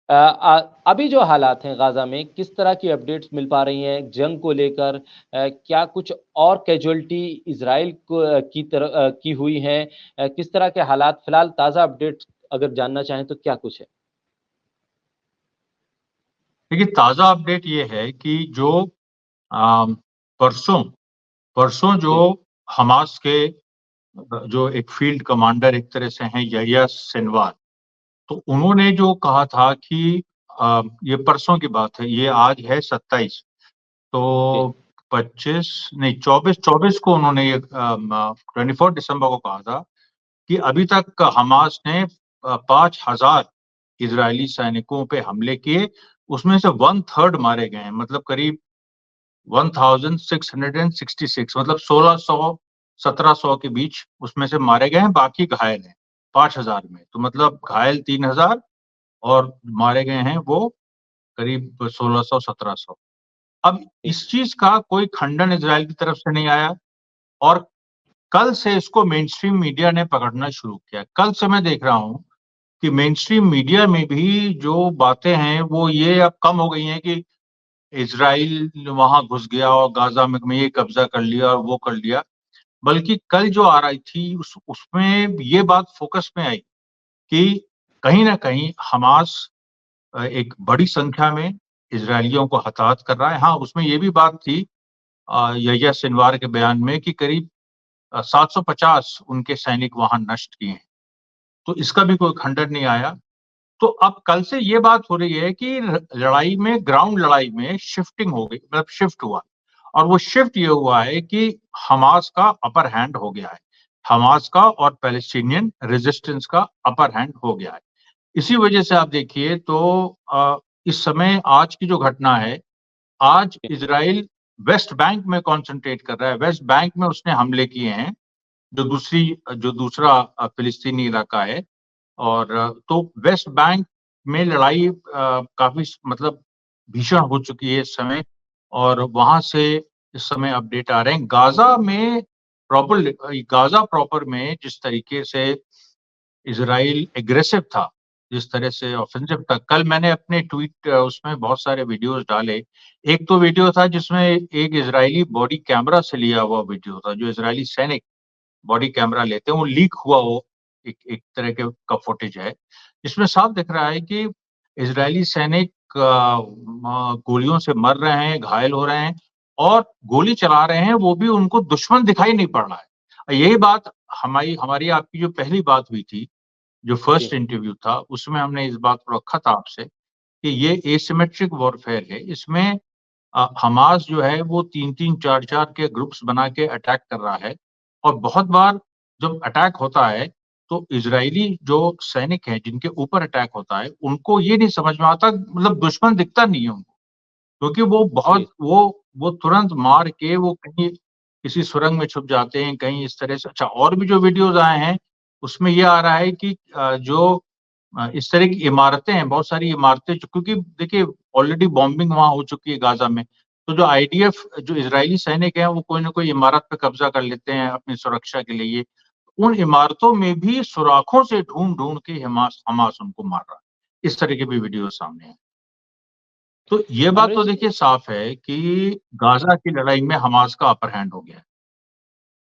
अभी जो हालात हैं गाज़ा में, किस तरह की अपडेट्स मिल पा रही हैं जंग को लेकर? क्या कुछ और कैजुअल्टी इज़राइल को की हुई हैं? किस तरह के हालात फिलहाल ताज़ा अपडेट्स अगर जानना चाहें तो क्या कुछ है? देखिए, ताज़ा अपडेट ये है कि जो अ, परसों परसों जो जी, हमास के जो एक फील्ड कमांडर एक तरह से हैं यहिया सिनवार, तो उन्होंने जो कहा था कि ये परसों की बात है, ये आज है 27, जी, तो 25 नहीं 24 को उन्होंने ये 24 दिसंबर को कहा था कि अभी तक हमास ने 5,000 इजरायली सैनिकों पे हमले किए, उसमें से 1/3 मारे गए हैं, मतलब करीब 1666, मतलब 1600 1700 के बीच उसमें से मारे गए हैं, बाकी घायल हैं 5,000 में। तो मतलब घायल 3,000 और मारे गए हैं वो करीब 1600 1700। अब जी, इस चीज का कोई खंडन इजराइल की तरफ से नहीं आया और कल से इसको मेनस्ट्रीम मीडिया ने पकड़ना शुरू किया। कल से मैं देख रहा हूँ कि मेनस्ट्रीम मीडिया में भी जो बातें हैं वो ये अब कम हो गई हैं कि इजराइल वहां घुस गया और गाजा में ये कब्जा कर लिया और वो कर लिया, बल्कि कल जो आ रही थी उसमें ये बात फोकस में आई कि कहीं ना कहीं हमास एक बड़ी संख्या में इजरायलियों को हताहत कर रहा है। हाँ, उसमें ये भी बात थी यहिया सिनवार के बयान में कि करीब 750 उनके सैनिक वहां नष्ट किए हैं, तो इसका भी कोई खंडन नहीं आया। तो अब कल से ये बात हो रही है कि लड़ाई में, ग्राउंड लड़ाई में शिफ्टिंग हो गई, मतलब शिफ्ट हुआ, और वो शिफ्ट ये हुआ है कि हमास का अपर हैंड हो गया है। हमास का और पैलेस्टीनियन रेजिस्टेंस का अपर हैंड हो गया है। इसी वजह से आप देखिए तो इस समय आज की जो घटना है, आज जी, इजराइल वेस्ट बैंक में कंसंट्रेट कर रहा है। वेस्ट बैंक में उसने हमले किए हैं, जो दूसरा फिलिस्तीनी इलाका है। और तो वेस्ट बैंक में लड़ाई काफी मतलब भीषण हो चुकी है इस समय, और वहां से इस समय अपडेट आ रहे हैं गाजा प्रॉपर में जिस तरीके से इसराइल एग्रेसिव था, जिस तरह से ऑफेंसिव था। कल मैंने अपने ट्वीट उसमें बहुत सारे वीडियोस डाले। एक तो वीडियो था जिसमें एक इजरायली बॉडी कैमरा से लिया हुआ वीडियो था, जो इजरायली सैनिक बॉडी कैमरा लेते हैं, वो लीक हुआ, वो एक एक तरह के का फुटेज है, जिसमें साफ दिख रहा है कि इजरायली सैनिक गोलियों से मर रहे हैं, घायल हो रहे हैं, और गोली चला रहे हैं, वो भी उनको दुश्मन दिखाई नहीं पड़ रहा है। यही बात हमारी हमारी आपकी जो पहली बात हुई थी, जो फर्स्ट जी, इंटरव्यू था, उसमें हमने इस बात को रखा था आपसे कि ये एसिमेट्रिक वॉरफेयर है। इसमें हमास जो है वो 3-3 4-4 के ग्रुप्स बना के अटैक कर रहा है, और बहुत बार जब अटैक होता है तो इजरायली जो सैनिक हैं जिनके ऊपर अटैक होता है, उनको ये नहीं समझ में आता, मतलब दुश्मन दिखता नहीं है उनको, क्योंकि वो जी, बहुत वो तुरंत मार के वो कहीं किसी सुरंग में छुप जाते हैं, कहीं इस तरह से। अच्छा, और भी जो वीडियोज आए हैं उसमें ये आ रहा है कि जो इस तरह की इमारतें हैं, बहुत सारी इमारतें, क्योंकि देखिए ऑलरेडी बॉम्बिंग वहां हो चुकी है गाजा में, तो जो आईडीएफ, जो इजरायली सैनिक हैं, वो कोई ना कोई इमारत पे कब्जा कर लेते हैं अपनी सुरक्षा के लिए। उन इमारतों में भी सुराखों से ढूंढ ढूंढ के हमास हमास उनको मार रहा है। इस तरह के भी वीडियो सामने हैं। तो ये बात तो अमरीश देखिए साफ है कि गाजा की लड़ाई में हमास का अपर हैंड हो गया है।